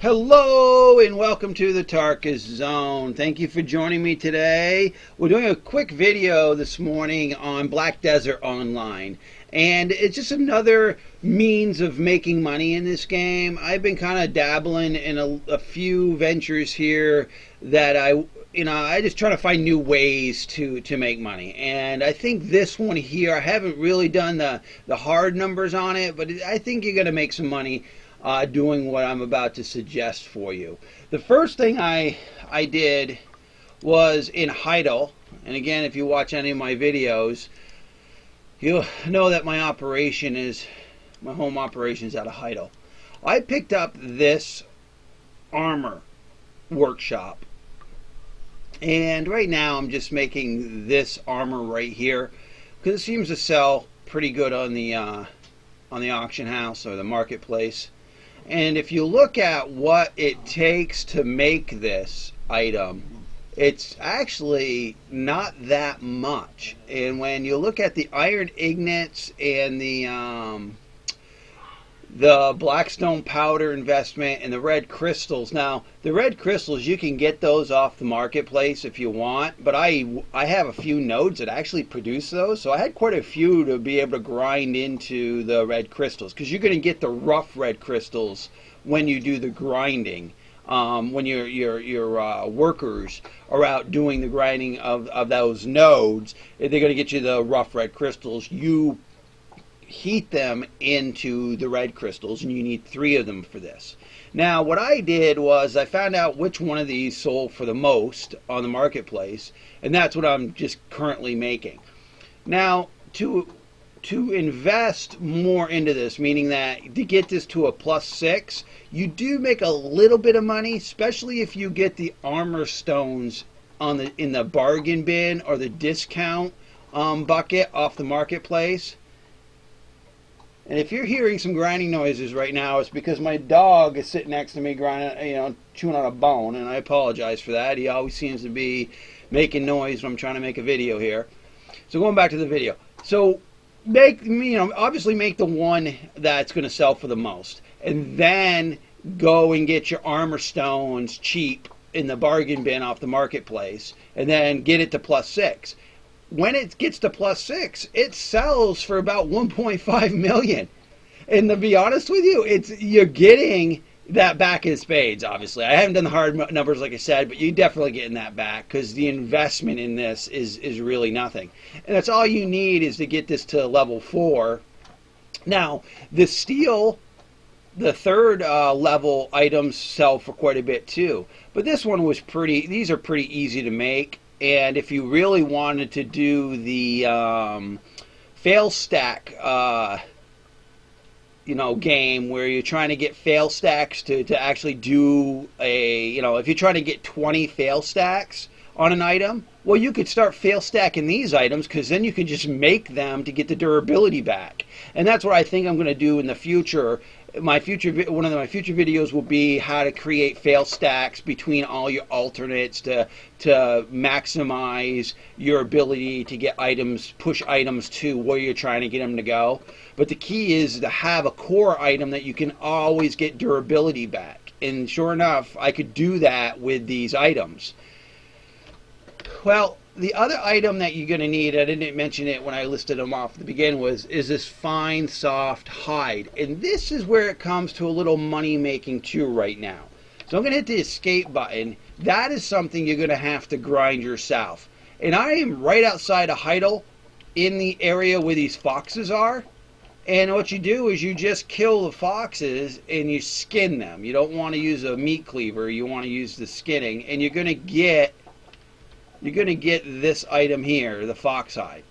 Hello and welcome to the Tarkis Zone. Thank you for joining me today. We're doing a quick video this morning on Black Desert Online. And it's just another means of making money in this game. I've been kind of dabbling in a few ventures here that I just try to find new ways to make money. And I think this one here, I haven't really done the hard numbers on it, but I think you're going to make some money doing what I'm about to suggest for you. The first thing I did was in Heidel, and again, if you watch any of my videos, you'll know that my home operation is out of Heidel. I picked up this armor workshop, and right now I'm just making this armor right here because it seems to sell pretty good on the auction house or the marketplace. And if you look at what it takes to make this item, it's actually not that much. And when you look at the iron ingots and the blackstone powder investment and the red crystals. Now, the red crystals, you can get those off the marketplace if you want, but I have a few nodes that actually produce those, so I had quite a few to be able to grind into the red crystals, because you're going to get the rough red crystals when you do the grinding. When your workers are out doing the grinding of those nodes, they're going to get you the rough red crystals. You heat them into the red crystals, and you need 3 of them for this. Now, what I did was I found out which one of these sold for the most on the marketplace, and that's what I'm just currently making. Now, to invest more into this, meaning that to get this to a +6, you do make a little bit of money, especially if you get the armor stones in the bargain bin or the discount bucket off the marketplace. And if you're hearing some grinding noises right now, it's because my dog is sitting next to me grinding, chewing on a bone, and I apologize for that. He always seems to be making noise when I'm trying to make a video here. So going back to the video. So obviously make the one that's going to sell for the most, and then go and get your armor stones cheap in the bargain bin off the marketplace, and then get it to +6. When it gets to +6, it sells for about 1.5 million. And to be honest with you, you're getting that back in spades, obviously. I haven't done the hard numbers like I said, but you're definitely getting that back because the investment in this is really nothing. And that's all you need is to get this to level 4. Now, the steel, the third level items sell for quite a bit too. But this one was these are pretty easy to make. And if you really wanted to do the fail stack game where you're trying to get fail stacks to actually do if you're trying to get 20 fail stacks on an item, well, you could start fail stacking these items, because then you can just make them to get the durability back. And that's what I think I'm going to do in the future. One of my future videos will be how to create fail stacks between all your alternates to maximize your ability to get push items to where you're trying to get them to go. But the key is to have a core item that you can always get durability back. And sure enough, I could do that with these items. Well, the other item that you're going to need, I didn't mention it when I listed them off at the beginning, is this fine, soft hide. And this is where it comes to a little money-making too right now. So I'm going to hit the escape button. That is something you're going to have to grind yourself. And I am right outside of Heidel in the area where these foxes are. And what you do is you just kill the foxes and you skin them. You don't want to use a meat cleaver. You want to use the skinning. And you're going to get this item here, the fox hide.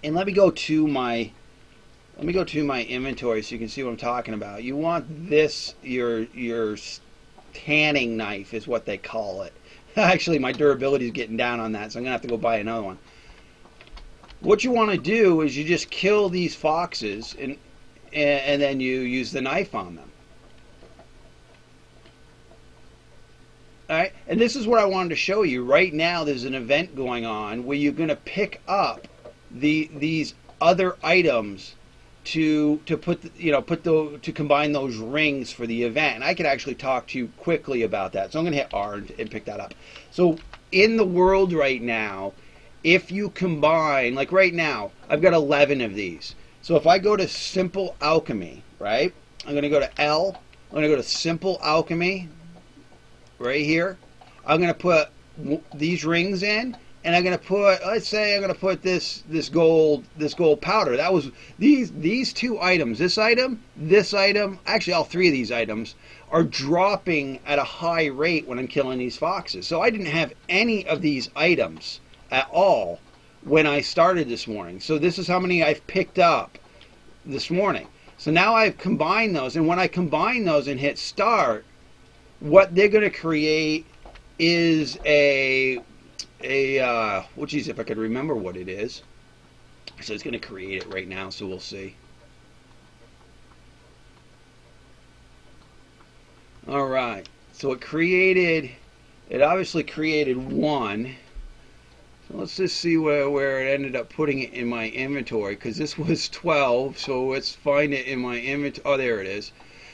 And let me go to my inventory so you can see what I'm talking about. You want this, your tanning knife is what they call it. Actually, my durability is getting down on that, so I'm gonna have to go buy another one. What you want to do is you just kill these foxes and then you use the knife on them. Alright, and this is what I wanted to show you. Right now there's an event going on where you're going to pick up these other items to put to combine those rings for the event. And I can actually talk to you quickly about that. So I'm going to hit R and pick that up. So in the world right now, if you combine, like right now, I've got 11 of these. So if I go to Simple Alchemy, right? I'm going to go to L. I'm going to go to Simple Alchemy right here. I'm going to put these rings in, and I'm going to put, let's say I'm going to put this gold powder. That was these two items. This item, actually all three of these items are dropping at a high rate when I'm killing these foxes. So I didn't have any of these items at all when I started this morning. So this is how many I've picked up this morning. So now I've combined those, and when I combine those and hit start, what they're going to create is well, geez, if I could remember what it is. So it's going to create it right now, so we'll see. All right, so it obviously created one. So let's just see where it ended up putting it in my inventory, because this was 12, so let's find it in my inventory. Oh, there it is.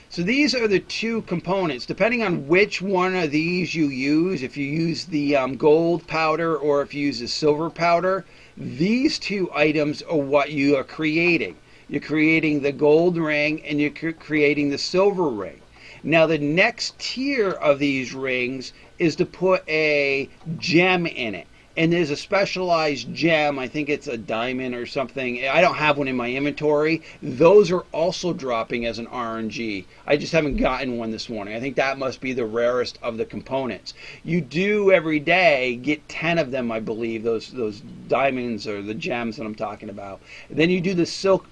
So these are the two components. Depending on which one of these you use, if you use the gold powder or if you use the silver powder, these two items are what you are creating. You're creating the gold ring and you're creating the silver ring. Now the next tier of these rings is to put a gem in it. And there's a specialized gem, I think it's a diamond or something. I don't have one in my inventory. Those are also dropping as an RNG. I just haven't gotten one this morning. I think that must be the rarest of the components. You do every day get 10 of them, I believe, those diamonds or the gems that I'm talking about. Then you do the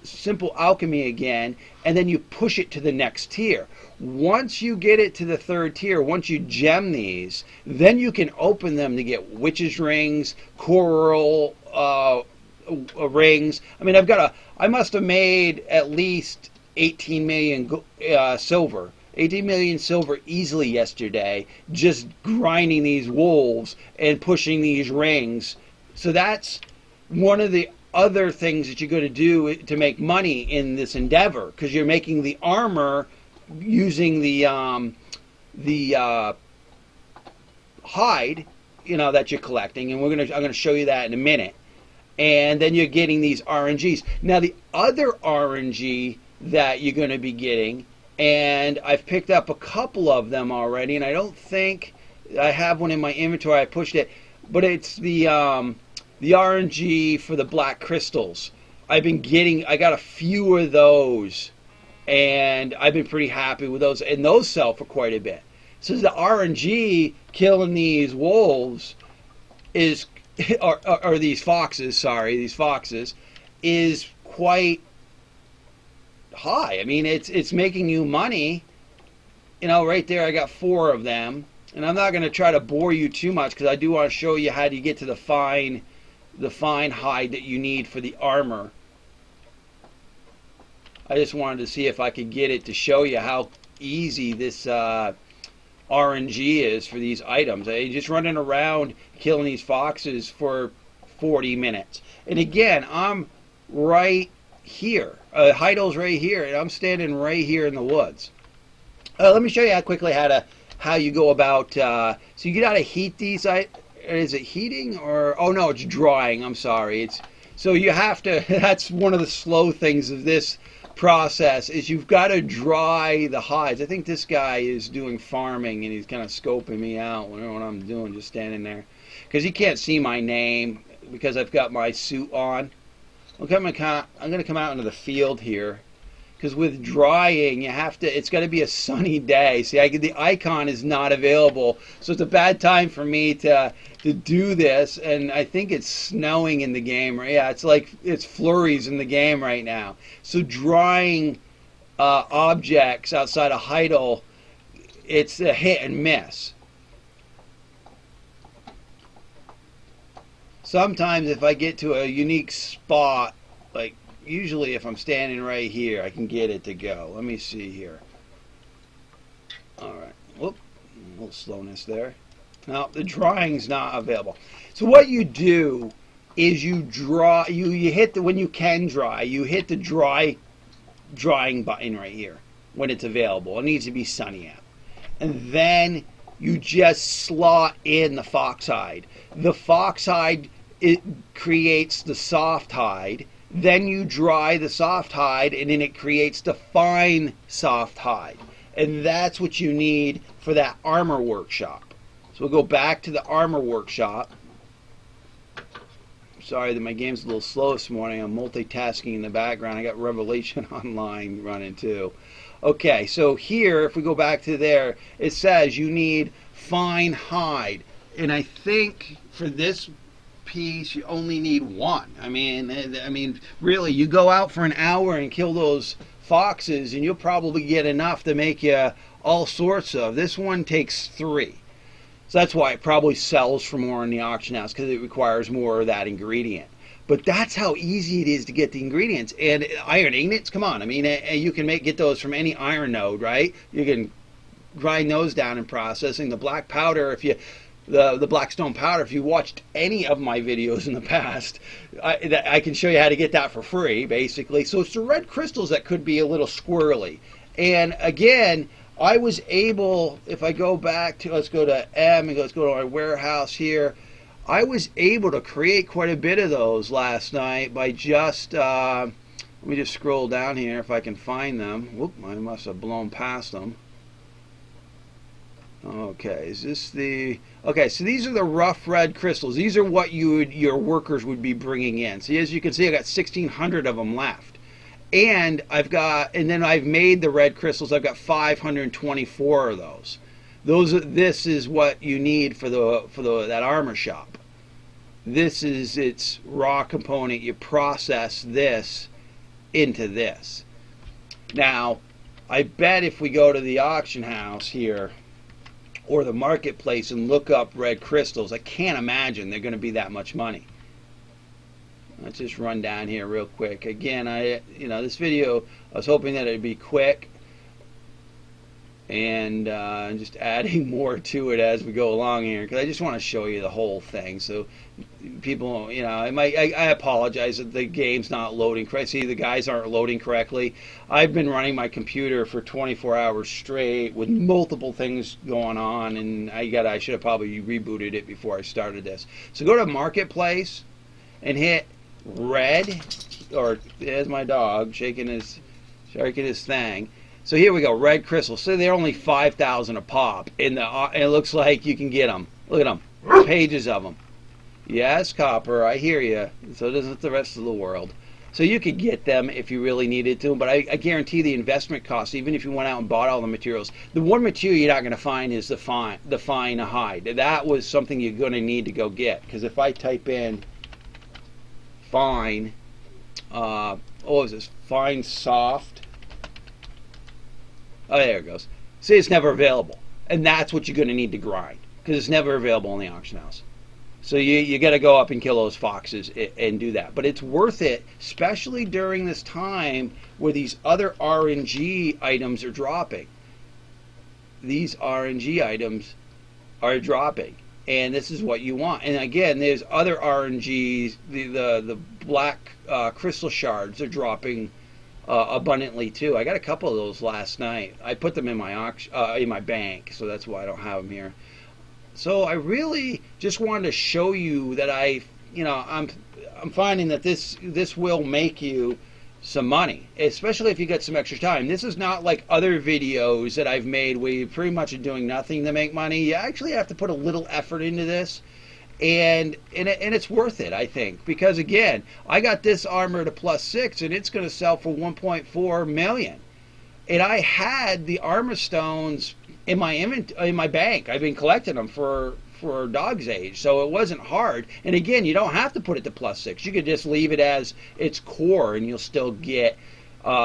Simple Alchemy again, and then you push it to the next tier. Once you get it to the third tier, once you gem these, then you can open them to get witch's rings, coral rings. I mean, I must have made at least 18 million silver. 18 million silver easily yesterday, just grinding these wolves and pushing these rings. So that's one of the other things that you're going to do to make money in this endeavor, because you're making the armor using the hide, that you're collecting, and I'm going to show you that in a minute. And then you're getting these RNGs. Now the other RNG that you're going to be getting, and I've picked up a couple of them already, and I don't think I have one in my inventory. I pushed it, but it's the RNG for the black crystals. I got a few of those, and I've been pretty happy with those, and those sell for quite a bit. So the RNG killing these wolves or these foxes, is quite high. I mean, it's making you money. Right there I got 4 of them, and I'm not going to try to bore you too much, because I do want to show you how to get to the fine hide that you need for the armor. I just wanted to see if I could get it to show you how easy this RNG is for these items. I'm just running around killing these foxes for 40 minutes. And again, I'm right here. Heidel's right here, and I'm standing right here in the woods. Let me show you how you go about. So you get how to heat these. Is it heating or? Oh no, it's drying. I'm sorry. So you have to. That's one of the slow things of this process, is you've got to dry the hides. I think this guy is doing farming, and he's kind of scoping me out. I don't know what I'm doing, just standing there, because he can't see my name because I've got my suit on. I'm going to come out into the field here, because with drying, it's got to be a sunny day. See, the icon is not available, so it's a bad time for me to do this. And I think it's snowing in the game. Yeah, it's flurries in the game right now. So drying objects outside of Heidel, it's a hit and miss. Sometimes if I get to a unique spot, like usually if I'm standing right here, I can get it to go. Let me see here. All right. Whoop. A little slowness there. Now, the drying's not available. So what you do is you hit when you can dry, you hit the dry drying button right here when it's available. It needs to be sunny out. And then you just slot in the fox hide. The fox hide, it creates the soft hide. Then you dry the soft hide, and then it creates the fine soft hide. And that's what you need for that armor workshop. So we'll go back to the armor workshop. Sorry that my game's a little slow this morning. I'm multitasking in the background. I got Revelation Online running too. Okay, so here, if we go back to there, it says you need fine hide. And I think for this piece, you only need one. I mean, really, you go out for an hour and kill those foxes, and you'll probably get enough to make you all sorts of. This one takes 3. So that's why it probably sells for more in the auction house, because it requires more of that ingredient. But that's how easy it is to get the ingredients. And iron ingots, come on. I mean, you can get those from any iron node, right? You can grind those down in processing. The black powder, the blackstone powder, if you watched any of my videos in the past, I can show you how to get that for free, basically. So it's the red crystals that could be a little squirrely. And again, I was able, if I go back to, let's go to M and let's go to our warehouse here. I was able to create quite a bit of those last night by just, let me just scroll down here if I can find them. Whoop, I must have blown past them. Okay, is this the, okay, so these are the rough red crystals. These are what your workers would be bringing in. So as you can see, I got 1,600 of them left. And then I've made the red crystals. I've got 524 of those. This is what you need for that armor shop. This is its raw component. You process this into this. Now, I bet if we go to the auction house here or the marketplace and look up red crystals, I can't imagine they're going to be that much money. Let's just run down here real quick. Again, this video, I was hoping that it'd be quick and just adding more to it as we go along here, because I just want to show you the whole thing. So people, I apologize that the game's not loading correctly. See, the guys aren't loading correctly. I've been running my computer for 24 hours straight with multiple things going on, and I should have probably rebooted it before I started this. So go to Marketplace and hit red, or there's my dog shaking his thing. So here we go, red crystals. So they're only 5,000 a pop, and it looks like you can get them. Look at them, pages of them. Yes, copper, I hear you. So doesn't the rest of the world. So you could get them if you really needed to, but I guarantee the investment cost, even if you went out and bought all the materials, the one material you're not going to find is the fine hide. That was something you're going to need to go get, because if I type in fine, what was this? Fine soft. Oh, there it goes. See, it's never available. And that's what you're going to need to grind, because it's never available in the auction house. So you got to go up and kill those foxes and do that. But it's worth it, especially during this time where these other RNG items are dropping. These RNG items are dropping. And this is what you want. And again, there's other RNGs. The black crystal shards are dropping abundantly too. I got a couple of those last night. I put them in my bank, so that's why I don't have them here. So I really just wanted to show you that I'm finding that this will make you some money, especially if you get some extra time. This is not like other videos that I've made where you pretty much are doing nothing to make money. You actually have to put a little effort into this, and it's worth it, I think, because again, I got this armor to +6 and it's going to sell for 1.4 million, and I had the armor stones in my bank. I've been collecting them for dog's age, so it wasn't hard. And again, you don't have to put it to +6. You could just leave it as its core, and you'll still get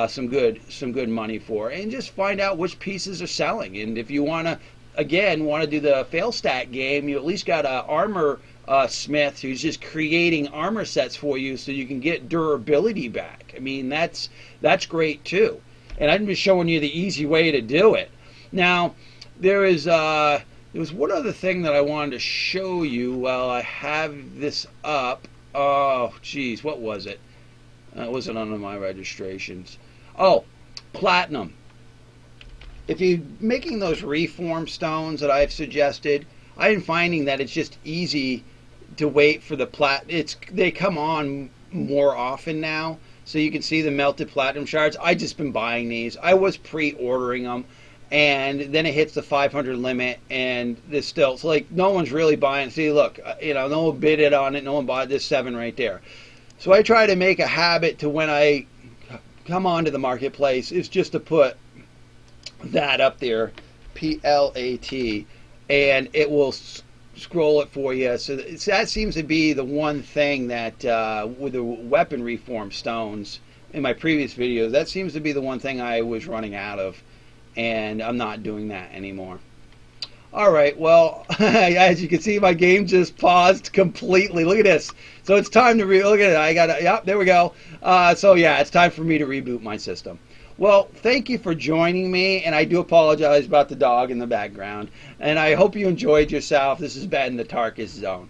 some good money for it. And just find out which pieces are selling. And if you want to do the fail stat game, you at least got an armor smith who's just creating armor sets for you, so you can get durability back. I mean, that's great too. And I'm just showing you the easy way to do it. Now, there was one other thing that I wanted to show you while I have this up. Oh, geez, what was it? It wasn't under my registrations. Oh, Platinum. If you're making those reform stones that I've suggested, I'm finding that it's just easy to wait for the they come on more often now, so you can see the melted platinum shards. I just been buying these. I was pre-ordering them, and then it hits the 500 limit, and there's still, so like, no one's really buying. See, look, no one bid it on it. No one bought this 7 right there. So I try to make a habit to, when I come onto the marketplace, is just to put that up there, PLAT, and it will scroll it for you. So that seems to be the one thing that with the weapon reform stones in my previous videos, that seems to be the one thing I was running out of, and I'm not doing that anymore. All right, well, as you can see, my game just paused completely. Look at this. So it's time to look at it. I got it. Yep, there we go. So yeah, it's time for me to reboot my system. Well, thank you for joining me, and I do apologize about the dog in the background. And I hope you enjoyed yourself. This has been the Tarkis Zone.